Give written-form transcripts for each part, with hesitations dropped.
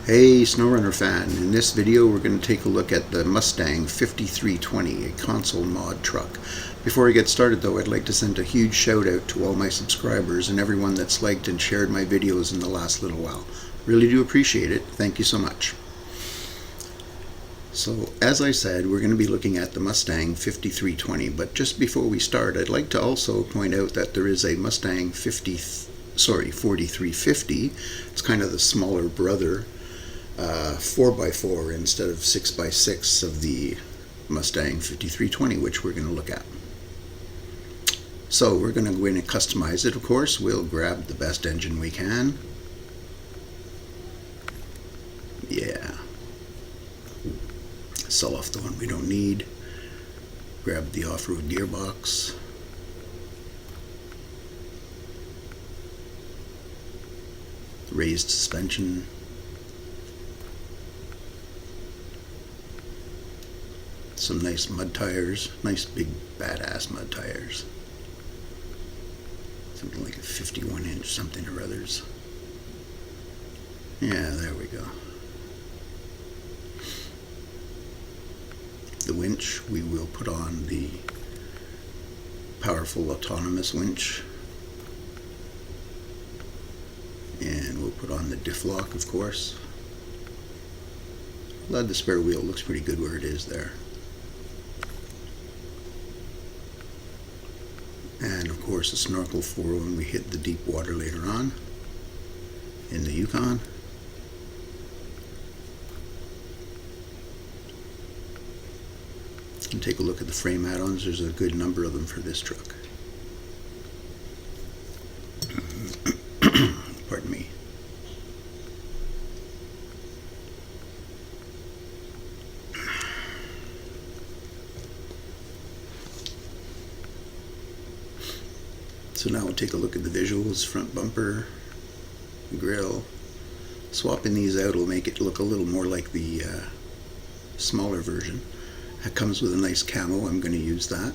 Hey SnowRunner fan, in this video we're going to take a look at the Mustang 5320, a console mod truck. Before I get started though, I'd like to send a huge shout out to all my subscribers and everyone that's liked and shared my videos in the last little while. Really do appreciate it. Thank you so much. So as I said, we're going to be looking at the Mustang 5320, but just before we start, I'd like to also point out that there is a Mustang 4350. It's kind of the smaller brother, 4x4 instead of 6x6 of the Mustang 5320, which we're going to look at. So we're going to go in and customize it, of course. We'll grab the best engine we can. Yeah. Sell off the one we don't need. Grab the off-road gearbox. Raised suspension. Some nice mud tires, nice big badass mud tires. Something like a 51-inch something or others. Yeah, there we go. The winch, we will put on the powerful autonomous winch. And we'll put on the diff lock, of course. Glad the spare wheel looks pretty good where it is there. And of course a snorkel for when we hit the deep water later on in the Yukon. And take a look at the frame add-ons. There's a good number of them for this truck. Pardon me. So now we'll take a look at the visuals. Front bumper, grille. Swapping these out will make it look a little more like the smaller version. It comes with a nice camo. I'm going to use that.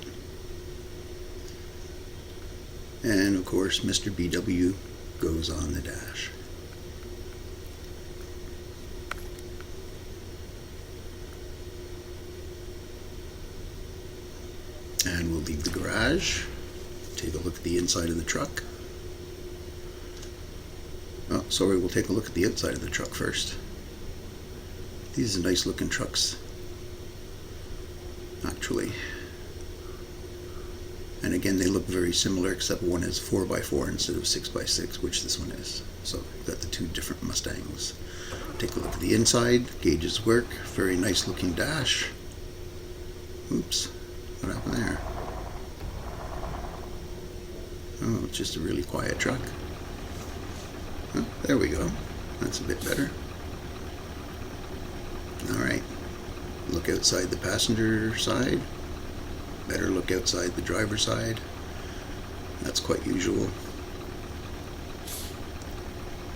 And of course Mr. BW goes on the dash. And we'll leave the garage. Take a look at the inside of the truck. Oh, sorry, we'll take a look at the outside of the truck first. These are nice looking trucks, actually. And again, they look very similar, except one is 4x4 instead of 6x6, which this one is. So we've got the two different Mustangs. Take a look at the inside. Gauges work. Very nice looking dash. Oops, what happened there? Oh, it's just a really quiet truck. Oh, there we go. That's a bit better. Alright. Look outside the passenger side. Better look outside the driver's side. That's quite usual.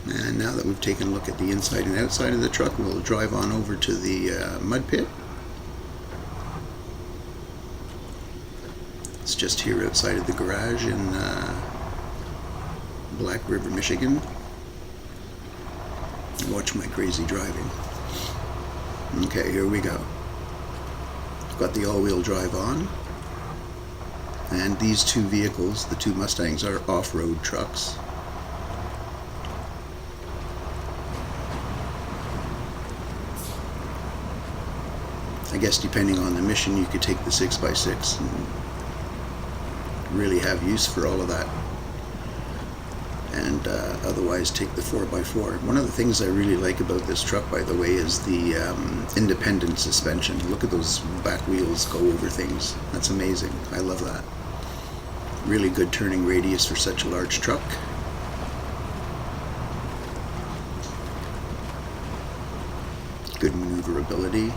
And now that we've taken a look at the inside and outside of the truck, we'll drive on over to the mud pit. It's just here outside of the garage in Black River, Michigan. Watch my crazy driving. Okay, here we go. Got the all-wheel drive on. And these two vehicles, the two Mustangs, are off-road trucks. I guess depending on the mission, you could take the 6x6 and really have use for all of that, and otherwise take the 4x4. One of the things I really like about this truck, by the way, is the independent suspension. Look at those back wheels go over things. That's amazing. I love that. Really good turning radius for such a large truck. Good maneuverability.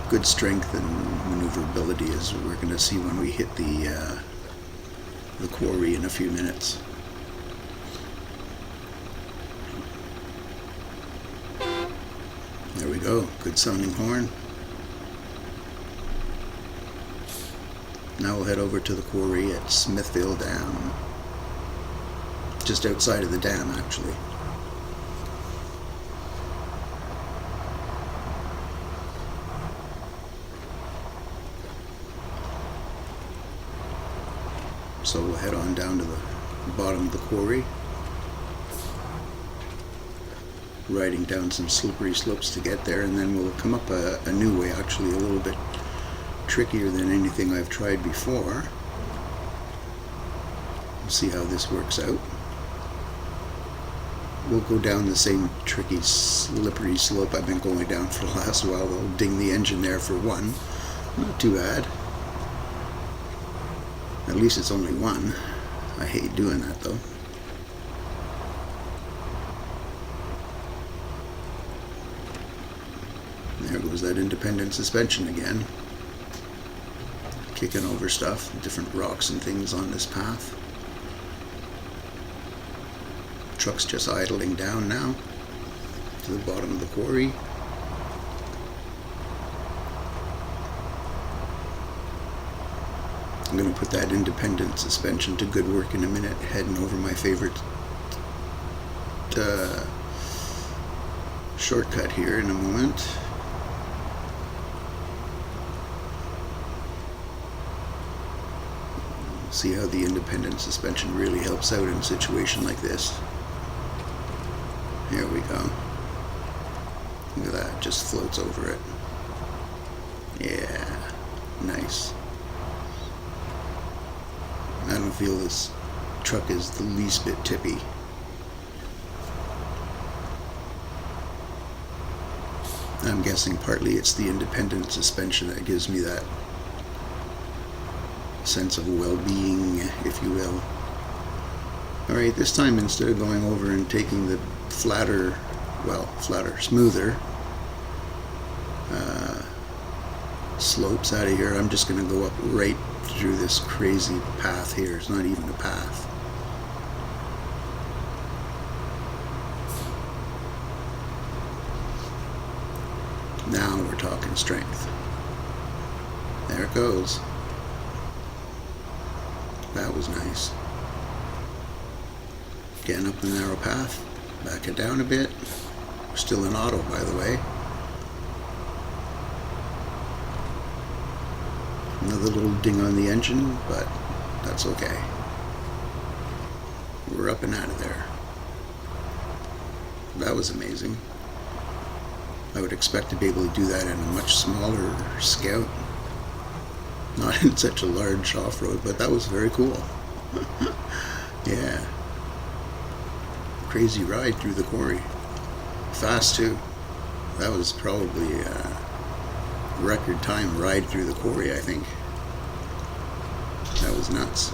Good strength and maneuverability, as we're going to see when we hit the quarry in a few minutes. There we go. Good sounding horn. Now we'll head over to the quarry at Smithville Dam. Just outside of the dam, actually. So we'll head on down to the bottom of the quarry, riding down some slippery slopes to get there, and then we'll come up a new way, actually a little bit trickier than anything I've tried before. We'll see how this works out. We'll go down the same tricky, slippery slope I've been going down for the last while. We'll ding the engine there for one. Not too bad. At least it's only one. I hate doing that though. There goes that independent suspension again. Kicking over stuff, different rocks and things on this path. Truck's just idling down now to the bottom of the quarry. I'm going to put that independent suspension to good work in a minute, heading over my favorite shortcut here in a moment. See how the independent suspension really helps out in a situation like this. Here we go. Look at that, just floats over it. Yeah, nice. I don't feel this truck is the least bit tippy. I'm guessing partly it's the independent suspension that gives me that sense of well-being, if you will. Alright, this time instead of going over and taking the smoother slopes out of here, I'm just going to go up right through this crazy path here. It's not even a path. Now we're talking strength. There it goes. That was nice. Again, up the narrow path. Back it down a bit. We're still in auto, by the way. Another little ding on the engine, but that's okay. We're up and out of there. That was amazing. I would expect to be able to do that in a much smaller Scout. Not in such a large off-road, but that was very cool. Yeah. Crazy ride through the quarry. Fast too. That was probably a record time ride through the quarry, I think. That was nuts.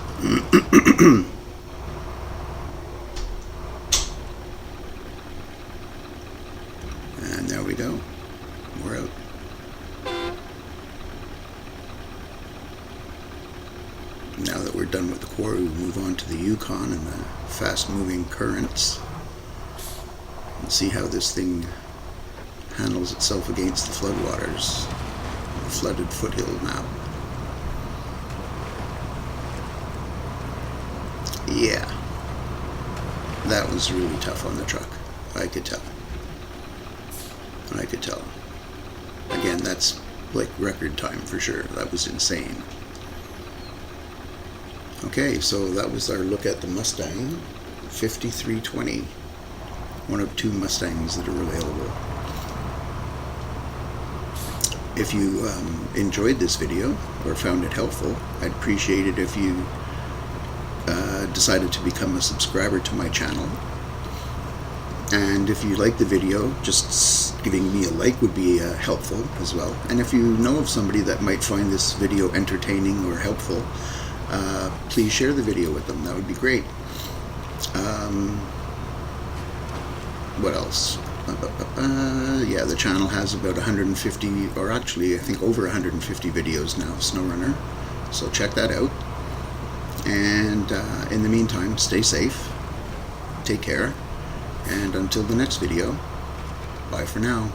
And there we go. We're out. Now that we're done with the quarry, we'll move on to the Yukon and the fast-moving currents and see how this thing handles itself against the floodwaters, the flooded foothill map. Yeah, that was really tough on the truck. I could tell. Again, that's like record time for sure. That was insane. Okay, so that was our look at the Mustang 5320. One of two Mustangs that are available. If you enjoyed this video or found it helpful, I'd appreciate it if you decided to become a subscriber to my channel. And if you like the video, just giving me a like would be helpful as well. And if you know of somebody that might find this video entertaining or helpful, please share the video with them. That would be great. What else? Yeah, the channel has about 150, or actually I think over 150 videos now, SnowRunner. So check that out. And in the meantime, stay safe, take care, and until the next video, bye for now.